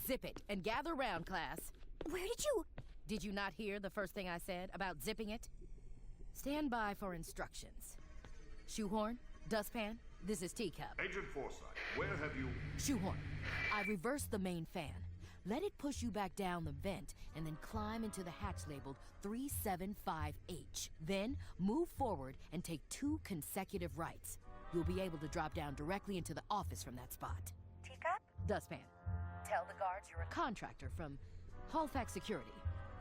Zip it and gather round, class. Where did you... Did you not hear the first thing I said about zipping it? Stand by for instructions. Shoehorn, Dustpan, this is Teacup. Agent Forsyth, where have you... Shoehorn, I reversed the main fan. Let it push you back down the vent and then climb into the hatch labeled 375H. Then move forward and take 2 consecutive rights. You'll be able to drop down directly into the office from that spot. Teacup? Dustpan, tell the guards you're a contractor from Halifax Security.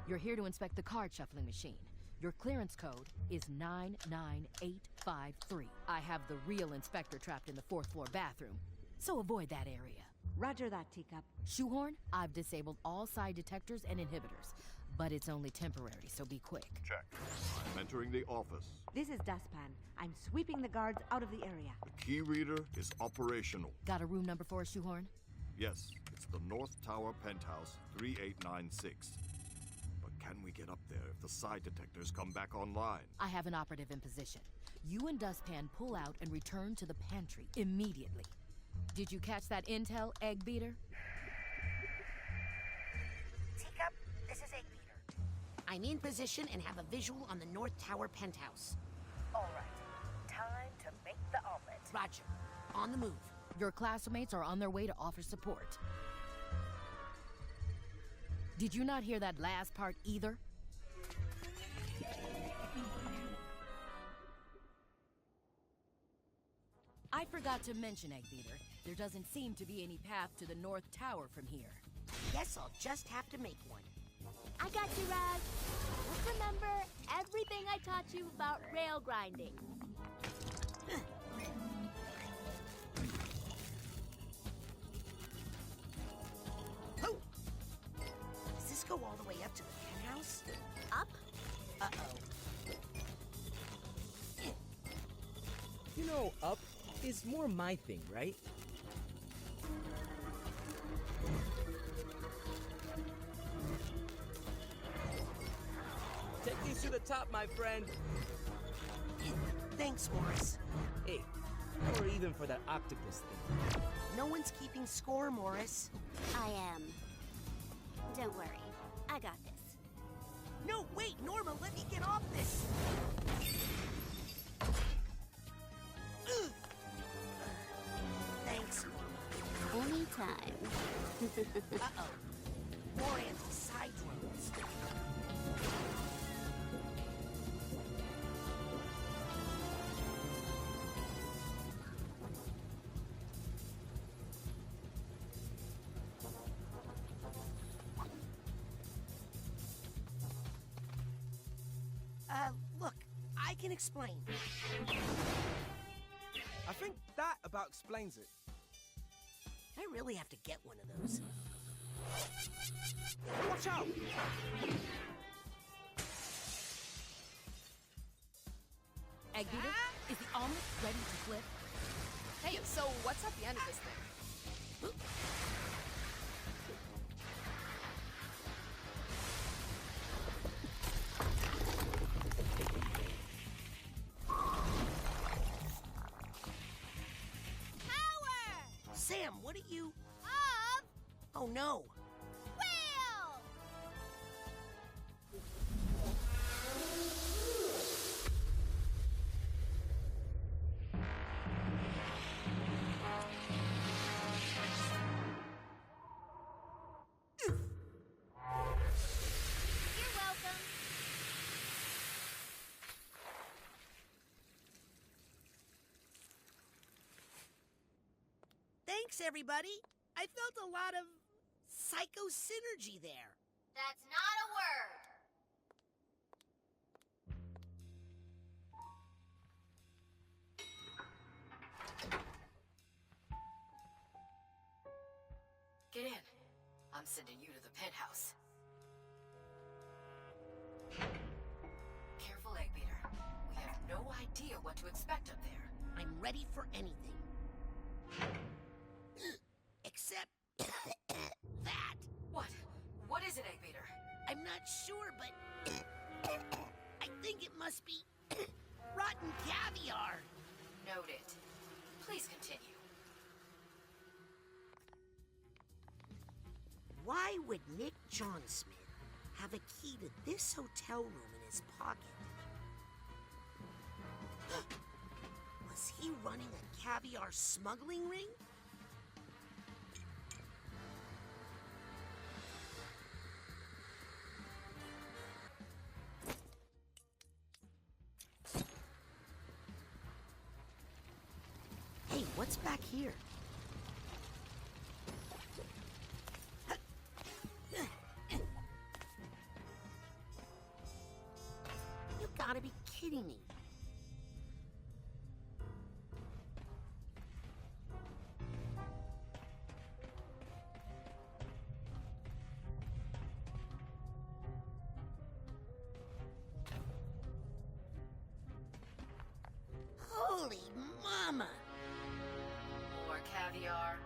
You're here to inspect the card shuffling machine. Your clearance code is 99853. I have the real inspector trapped in the 4th floor bathroom, so avoid that area. Roger that, Teacup. Shoehorn, I've disabled all side detectors and inhibitors, but it's only temporary, so be quick. Check. I'm entering the office. This is Dustpan. I'm sweeping the guards out of the area. The key reader is operational. Got a room number for us, Shoehorn? Yes, it's the North Tower Penthouse, 3896. But can we get up there if the side detectors come back online? I have an operative in position. You and Dustpan pull out and return to the pantry immediately. Did you catch that intel, Egg Beater? Teacup, this is Egg Beater. I'm in position and have a visual on the North Tower penthouse. All right. Time to make the omelet. Roger. On the move. Your classmates are on their way to offer support. Did you not hear that last part either? I forgot to mention, Egg Beater, there doesn't seem to be any path to the North Tower from here. Guess I'll just have to make one. I got you, Raz. Just remember everything I taught you about rail grinding. Oh! Does this go all the way up to the penthouse? Up? Uh-oh. You know, up is more my thing, right? Take these to the top, my friend. Thanks, Morris. Hey, or even for that octopus thing. No one's keeping score, Morris. I am. Don't worry. I got this. No, wait, Norma, let me get off this! Ugh. Thanks, Norma. Anytime. Uh-oh. More anti-side drones. Look, I can explain. I think that about explains it. I really have to get one of those. Watch out! Egg Beater, is the omelet ready to flip? Hey, so what's at the end of this thing? Sam, what are you... Of Oh, no. wheel! You're welcome. Thanks, everybody. I felt a lot of psycho-synergy there. That's not a word. Get in. I'm sending you to the penthouse. Careful, Egg Beater. We have no idea what to expect up there. I'm ready for anything. Except that. What? What is it, Egg Beater? I'm not sure, but I think it must be rotten caviar. Noted. Please continue. Why would Nick Johnsmith have a key to this hotel room in his pocket? Was he running a caviar smuggling ring? Hey, what's back here? You gotta be kidding me. Holy mama! More caviar.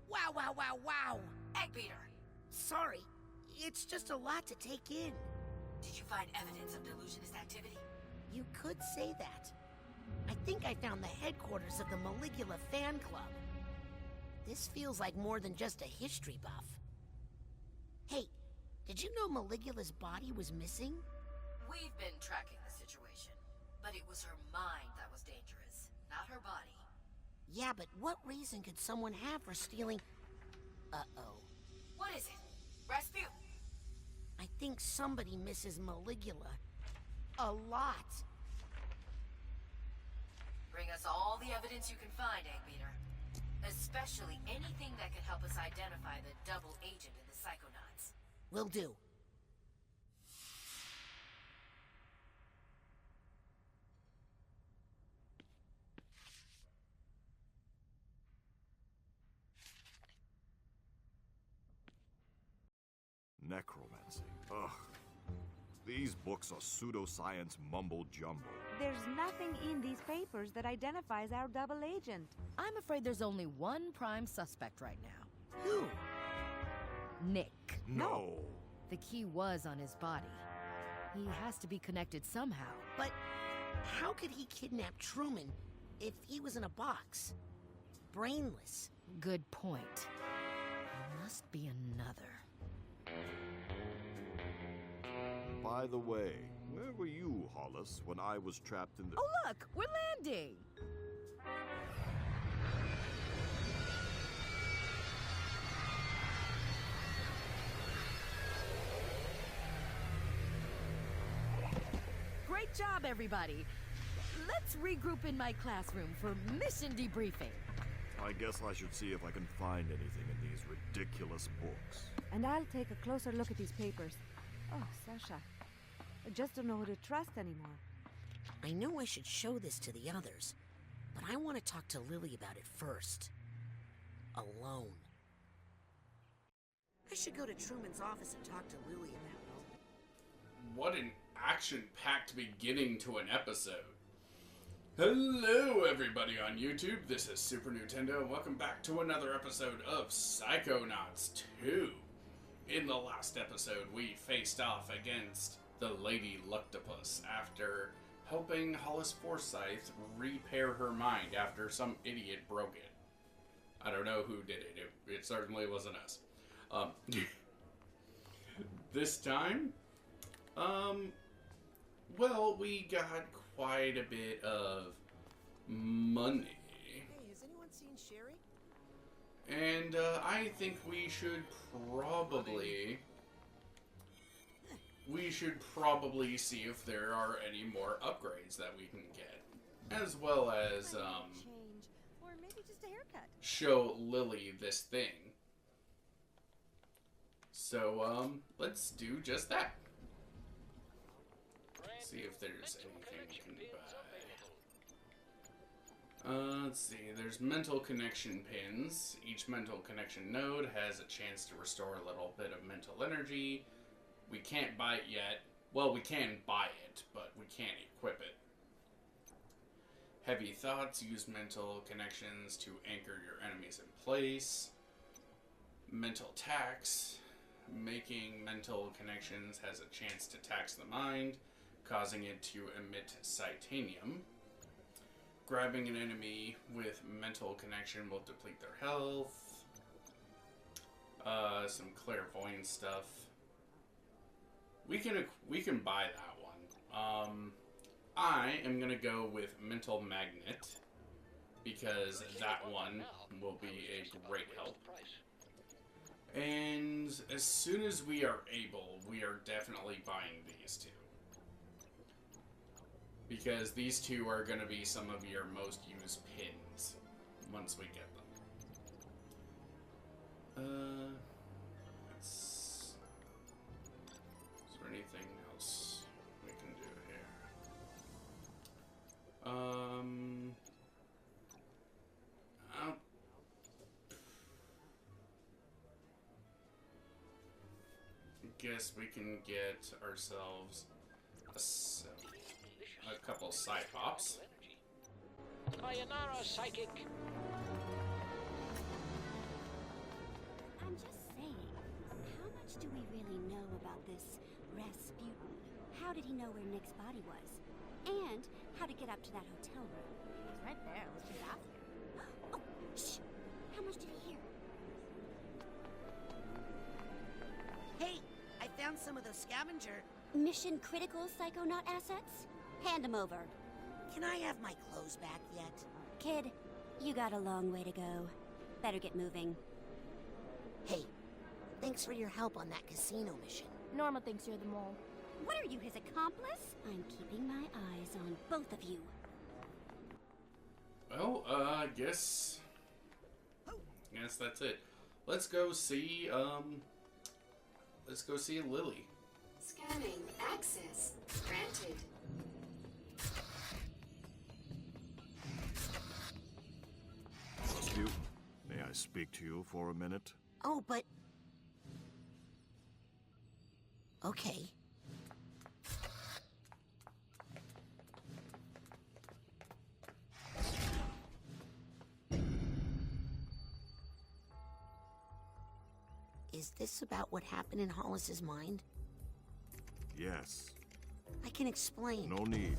Wow, wow, wow, wow! Egg beater. Sorry, it's just a lot to take in. Did you find evidence of delusionist activity? You could say that. I think I found the headquarters of the Maligula fan club. This feels like more than just a history buff. Hey, did you know Maligula's body was missing? We've been tracking the situation, but it was her mind that was dangerous, not her body. Yeah, but what reason could someone have for stealing... Uh-oh. What is it? Rasputin? I think somebody misses Maligula a lot. Bring us all the evidence you can find, Eggbeater. Especially anything that can help us identify the double agent in the Psychonauts. Will do. Necromancy. Ugh. These books are pseudoscience mumbo-jumbo. There's nothing in these papers that identifies our double agent. I'm afraid there's only one prime suspect right now. Who? Nick. No. The key was on his body. He has to be connected somehow. But how could he kidnap Truman if he was in a box? Brainless. Good point. There must be another. By the way, where were you, Hollis, when I was trapped in the... Oh, look! We're landing! Great job, everybody! Let's regroup in my classroom for mission debriefing. I guess I should see if I can find anything in these ridiculous books. And I'll take a closer look at these papers. Oh, Sasha. I just don't know who to trust anymore. I know I should show this to the others, but I want to talk to Lily about it first. Alone. I should go to Truman's office and talk to Lily about it. What an action-packed beginning to an episode. Hello, everybody on YouTube. This is Super Nintendo, and welcome back to another episode of Psychonauts 2. In the last episode, we faced off against the Lady Lucktopus after helping Hollis Forsythe repair her mind after some idiot broke it. I don't know who did it. It certainly wasn't us. This time, well, we got quite a bit of money. Hey, has anyone seen Sherry? And I think we should probably see if there are any more upgrades that we can get, as well as Change, or maybe just a haircut. show Lily this thing. So let's do just that. See if there's anything we can buy. Let's see, there's mental connection pins. Each mental connection node has a chance to restore a little bit of mental energy. We can't buy it yet. Well, we can buy it, but we can't equip it. Heavy thoughts use mental connections to anchor your enemies in place. Mental tax. Making mental connections has a chance to tax the mind, causing it to emit Psychonium. Grabbing an enemy with mental connection will deplete their health. Some clairvoyance stuff. We can buy that one. I am gonna go with mental magnet because that one will be a great help. And as soon as we are able, we are definitely buying these two. Because these two are going to be some of your most used pins once we get them. Is there anything else we can do here? I guess we can get ourselves a couple Cypops. Sayonara, psychic. I'm just saying, how much do we really know about this Rasputin? How did he know where Nick's body was? And how to get up to that hotel room? It's right there. Let's just ask him. Oh, shh! How much did he hear? Hey, I found some of those scavenger... Mission critical Psychonaut assets? Hand them over. Can I have my clothes back yet? Kid, you got a long way to go. Better get moving. Hey, thanks for your help on that casino mission. Norma thinks you're the mole. What are you, his accomplice? I'm keeping my eyes on both of you. Well, guess that's it. Let's go see Lily. Scanning. Access granted. Rasputin, may I speak to you for a minute? Oh, but... Okay. Is this about what happened in Hollis's mind? Yes. I can explain. No need.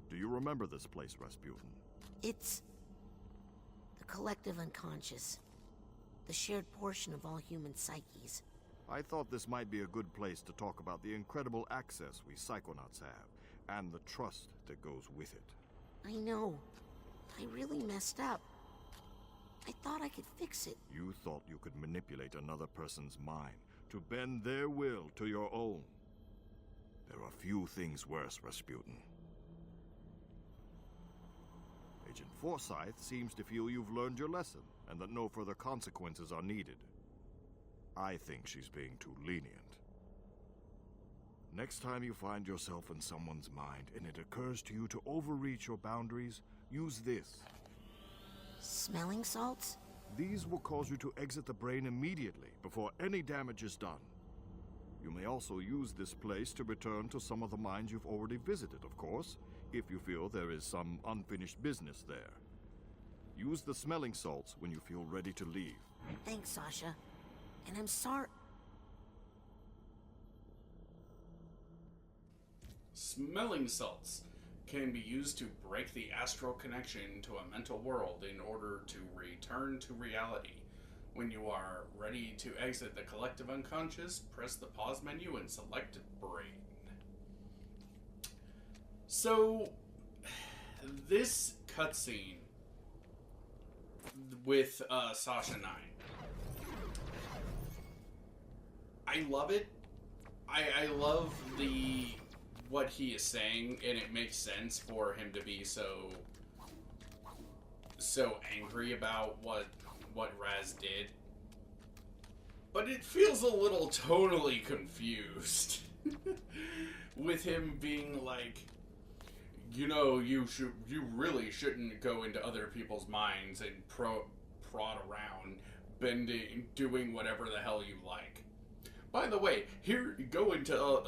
Do you remember this place, Rasputin? It's... the collective unconscious. The shared portion of all human psyches. I thought this might be a good place to talk about the incredible access we Psychonauts have, and the trust that goes with it. I know. I really messed up. I thought I could fix it. You thought you could manipulate another person's mind to bend their will to your own. There are few things worse, Rasputin. Agent Forsyth seems to feel you've learned your lesson, and that no further consequences are needed. I think she's being too lenient. Next time you find yourself in someone's mind and it occurs to you to overreach your boundaries, use this. Smelling salts? These will cause you to exit the brain immediately before any damage is done. You may also use this place to return to some of the mines you've already visited, of course, if you feel there is some unfinished business there. Use the smelling salts when you feel ready to leave. Thanks, Sasha. And I'm sorry. Smelling salts can be used to break the astral connection to a mental world in order to return to reality. When you are ready to exit the collective unconscious, press the pause menu and select brain. So, this cutscene with Sasha 9, I love it. I love what he is saying, and it makes sense for him to be so angry about what Raz did. But it feels a little tonally confused with him being like, you know, you really shouldn't go into other people's minds and prod around, bending, doing whatever the hell you like. By the way, here, go into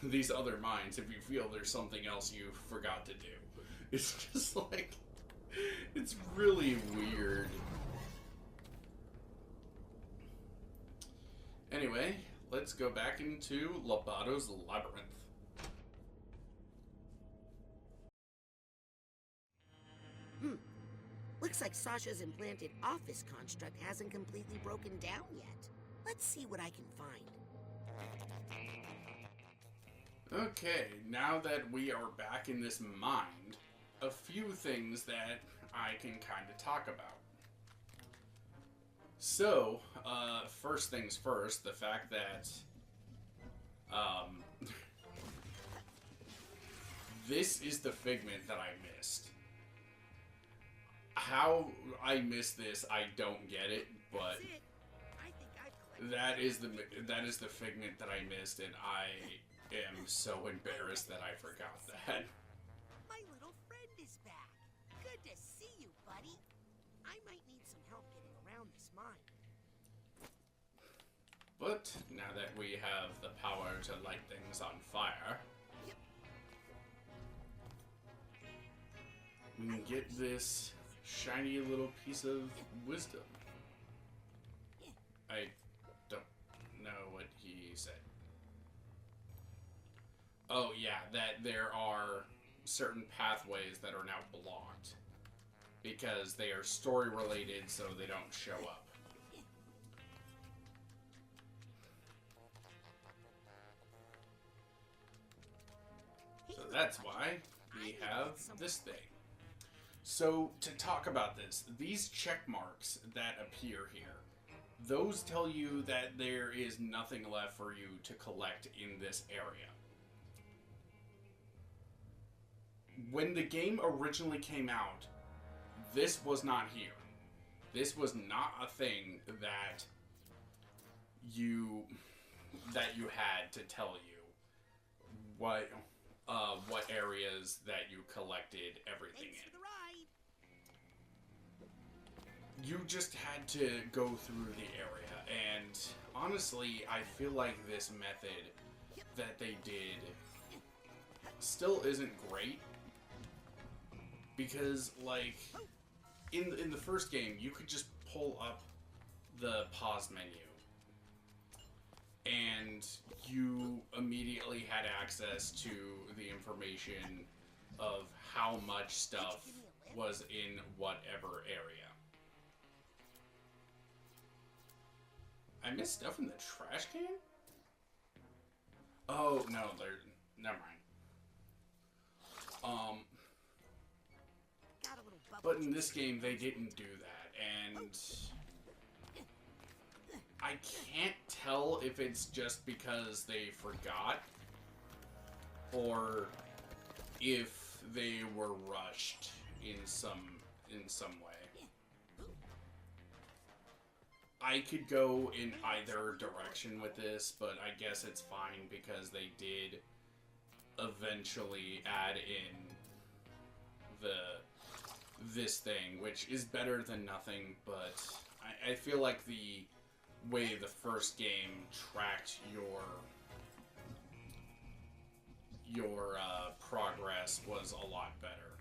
these other minds if you feel there's something else you forgot to do. It's just like, it's really weird. Anyway, let's go back into Lobato's Labyrinth. Looks like Sasha's implanted office construct hasn't completely broken down yet. Let's see what I can find. Okay, now that we are back in this mind, a few things that I can kind of talk about. So, first things first, the fact that, this is the figment that I missed. How I missed this, I don't get it, but that is the figment that I missed, and I am so embarrassed that I forgot that. My little friend is back. Good to see you, buddy. I might need some help getting around this mine. But now that we have the power to light things on fire, we can get this shiny little piece of wisdom. I don't know what he said. Oh yeah, that there are certain pathways that are now blocked because they are story related, so they don't show up. So that's why we have this thing. So, to talk about this, these check marks that appear here, those tell you that there is nothing left for you to collect in this area. When the game originally came out, this was not here. This was not a thing that you had to tell you what areas that you collected everything in. You just had to go through the area, and honestly, I feel like this method that they did still isn't great, because, like, in the first game, you could just pull up the pause menu, and you immediately had access to the information of how much stuff was in whatever area. I missed stuff in the trash can? Oh, no, never mind. But in this game, they didn't do that, and I can't tell if it's just because they forgot, or if they were rushed in some way. I could go in either direction with this, but I guess it's fine because they did eventually add in this thing, which is better than nothing, but I feel like the way the first game tracked your progress was a lot better.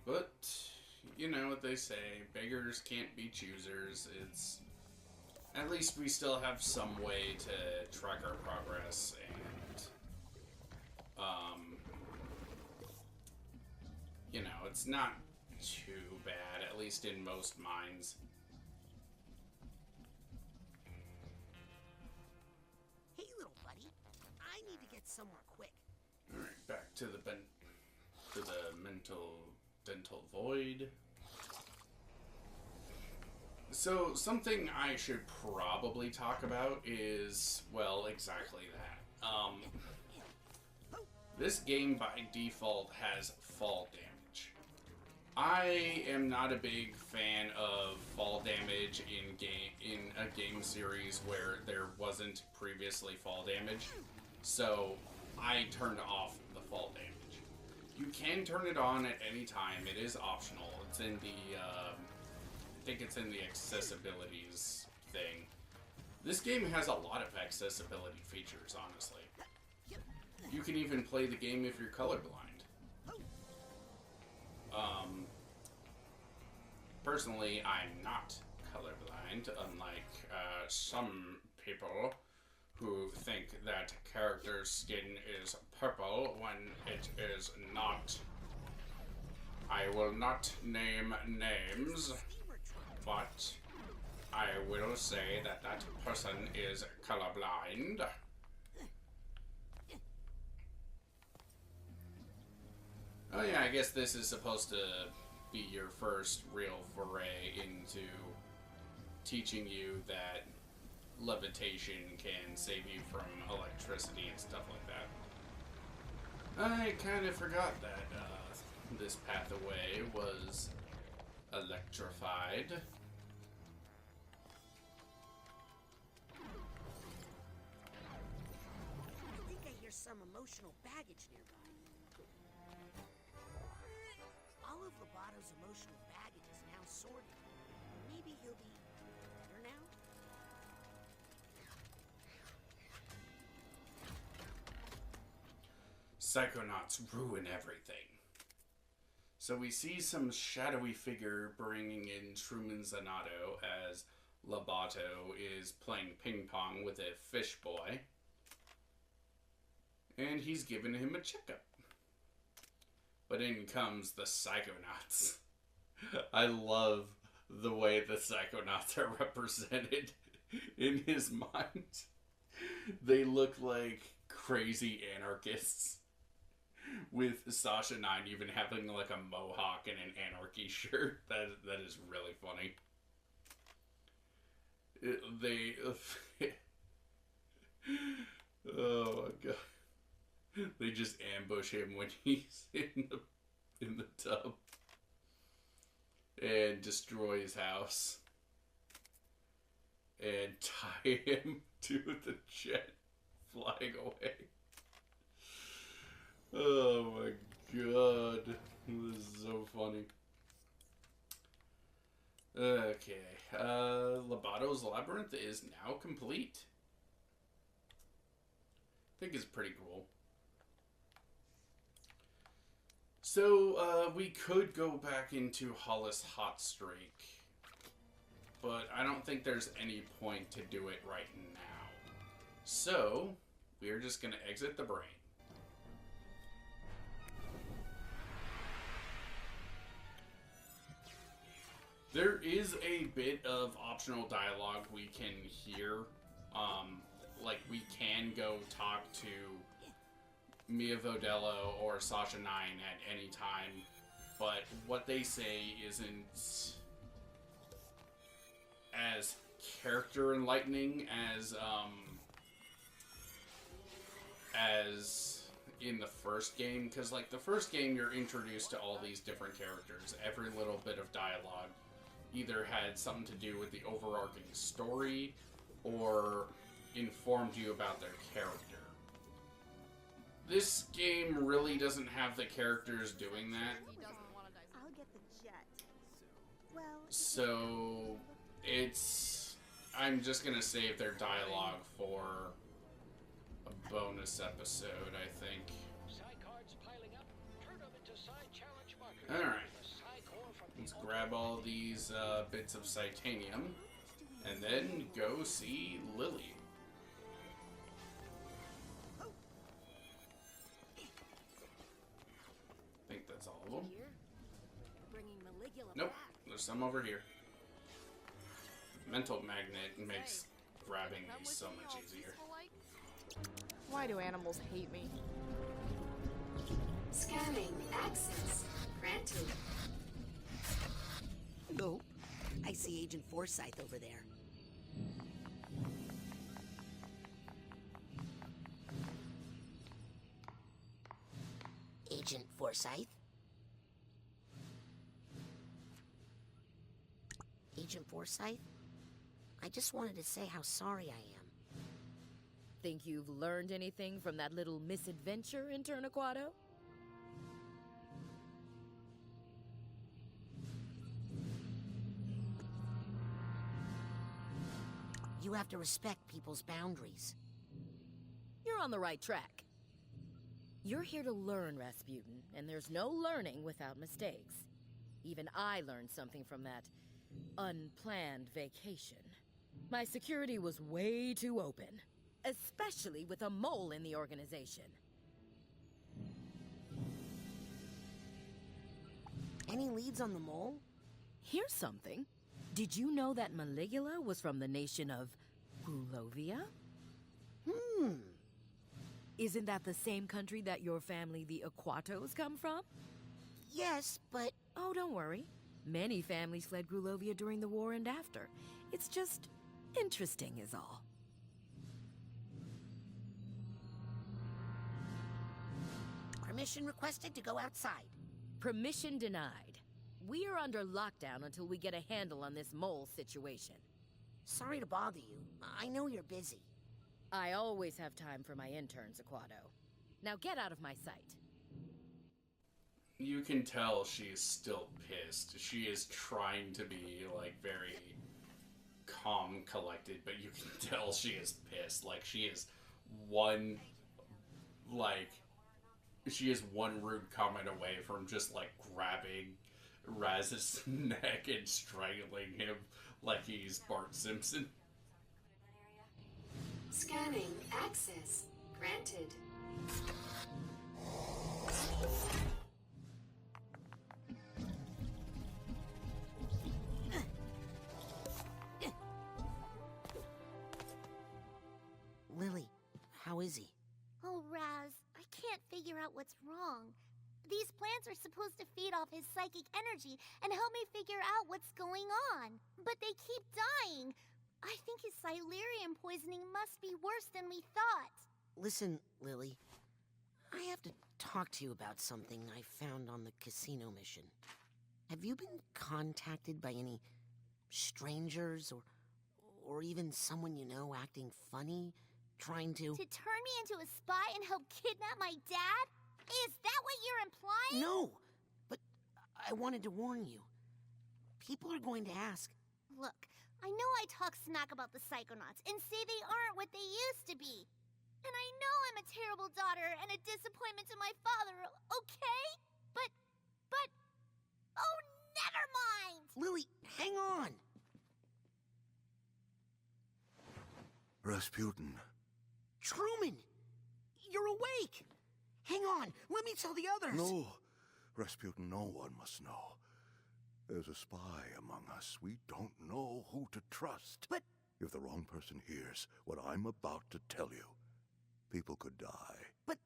But, you know what they say, beggars can't be choosers. It's, at least we still have some way to track our progress, and, you know, it's not too bad, at least in most mines. Hey, little buddy, I need to get somewhere quick. Alright, back to the dental void. So, something I should probably talk about is, well, exactly that. This game by default has fall damage. I am not a big fan of fall damage in a game series where there wasn't previously fall damage, so I turned off the fall damage. You can turn it on at any time. It is optional. It's in the, I think it's in the accessibilities thing. This game has a lot of accessibility features, honestly. You can even play the game if you're colorblind. Personally, I'm not colorblind, unlike some people who think that character's skin is purple when it is not. I will not name names, but I will say that that person is colorblind. Oh yeah, I guess this is supposed to be your first real foray into teaching you that levitation can save you from electricity and stuff like that. I kind of forgot that this pathway was electrified. I think I hear some emotional baggage nearby. All of Lobato's emotional baggage is now sorted. Maybe he'll be better now? Psychonauts ruin everything. So we see some shadowy figure bringing in Truman Zanato as Lobato is playing ping pong with a fish boy. And he's giving him a checkup. But in comes the Psychonauts. I love the way the Psychonauts are represented in his mind. They look like crazy anarchists. With Sasha 9 even having like a mohawk and an anarchy shirt. That is really funny. Oh my god. They just ambush him when he's in the tub. And destroy his house. And tie him to the jet flying away. Oh my god. This is so funny. Okay. Lobato's Labyrinth is now complete. I think it's pretty cool. So, we could go back into Hollis Hot Streak. But I don't think there's any point to do it right now. So, we're just going to exit the brain. There is a bit of optional dialogue we can hear. Like, we can go talk to Mia Vodello or Sasha 9 at any time, but what they say isn't as character enlightening as in the first game, because like the first game you're introduced to all these different characters. Every little bit of dialogue either had something to do with the overarching story or informed you about their character. This game really doesn't have the characters doing that. I'll get the jet. Well, so it's... I'm just gonna save their dialogue for a bonus episode, I think. Alright. Let's grab all these bits of Psytanium and then go see Lily. I think that's all of them. Nope, there's some over here. Mental magnet makes grabbing these so much easier. Why do animals hate me? Scanning access granted. Hello. I see Agent Forsyth over there. Agent Forsyth? Agent Forsyth? I just wanted to say how sorry I am. Think you've learned anything from that little misadventure in Tornaquato? You have to respect people's boundaries. You're on the right track. You're here to learn, Rasputin, and there's no learning without mistakes. Even I learned something from that unplanned vacation. My security was way too open, especially with a mole in the organization. Any leads on the mole? Here's something. Did you know that Maligula was from the nation of Grulovia? Isn't that the same country that your family, the Aquatos, come from? Yes, but... Oh, don't worry. Many families fled Grulovia during the war and after. It's just interesting is all. Permission requested to go outside. Permission denied. We are under lockdown until we get a handle on this mole situation. Sorry to bother you. I know you're busy. I always have time for my interns, Aquato. Now get out of my sight. You can tell she's still pissed. She is trying to be, like, very calm, collected, but you can tell she is pissed. Like, she is one rude comment away from just, like, grabbing Raz's neck and strangling him like he's Bart Simpson. Scanning access granted. Lily, how is he? Oh, Raz, I can't figure out what's wrong. These plants are supposed to feed off his psychic energy and help me figure out what's going on. But they keep dying. I think his Silurium poisoning must be worse than we thought. Listen, Lily. I have to talk to you about something I found on the casino mission. Have you been contacted by any strangers or even someone you know acting funny, trying to... To turn me into a spy and help kidnap my dad? Is that what you're implying? No, but I wanted to warn you. People are going to ask. Look, I know I talk smack about the Psychonauts and say they aren't what they used to be. And I know I'm a terrible daughter and a disappointment to my father, okay? But, oh, never mind! Lily, hang on! Rasputin. Truman! You're awake! Hang on, let me tell the others! No, Rasputin, no one must know. There's a spy among us. We don't know who to trust. But... If the wrong person hears what I'm about to tell you, people could die. But,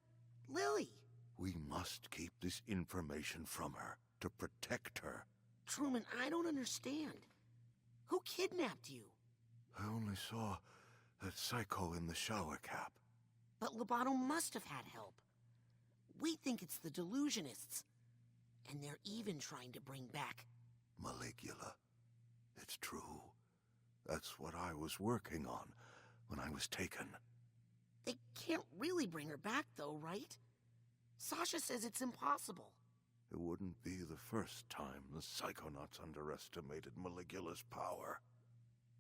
Lily! We must keep this information from her to protect her. Truman, I don't understand. Who kidnapped you? I only saw that psycho in the shower cap. But Lobato must have had help. We think it's the delusionists. And they're even trying to bring back... Maligula. It's true. That's what I was working on when I was taken. They can't really bring her back, though, right? Sasha says it's impossible. It wouldn't be the first time the Psychonauts underestimated Maligula's power.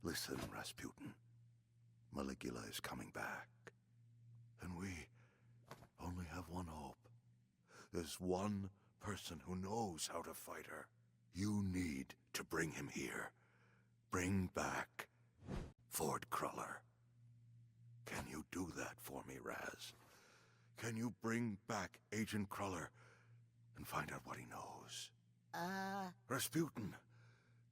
Listen, Rasputin. Maligula is coming back. And we only have one hope. There's one person who knows how to fight her. You need to bring him here. Bring back Ford Cruller. Can you do that for me, Raz? Can you bring back Agent Cruller and find out what he knows? Rasputin,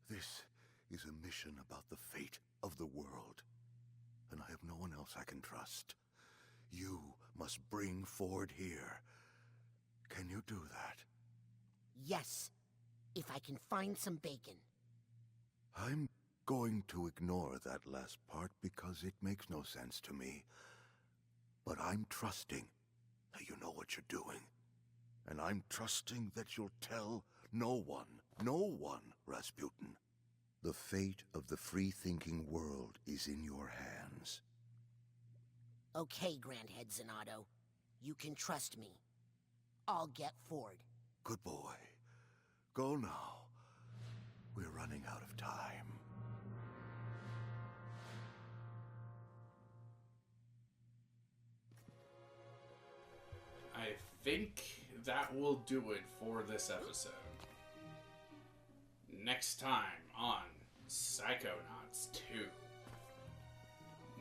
this is a mission about the fate of the world. And I have no one else I can trust. You must bring Ford here. Can you do that? Yes, if I can find some bacon. I'm going to ignore that last part because it makes no sense to me. But I'm trusting that you know what you're doing. And I'm trusting that you'll tell no one, Rasputin. The fate of the free-thinking world is in your hands. Okay, Grandhead Zanotto. You can trust me. I'll get Ford. Good boy. Go now. We're running out of time. think that will do it for this episode. Next time on Psychonauts 2,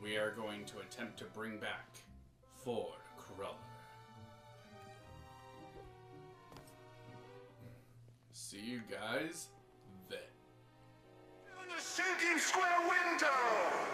we are going to attempt to bring back Ford Cruller. See you guys then. In the sinking square window!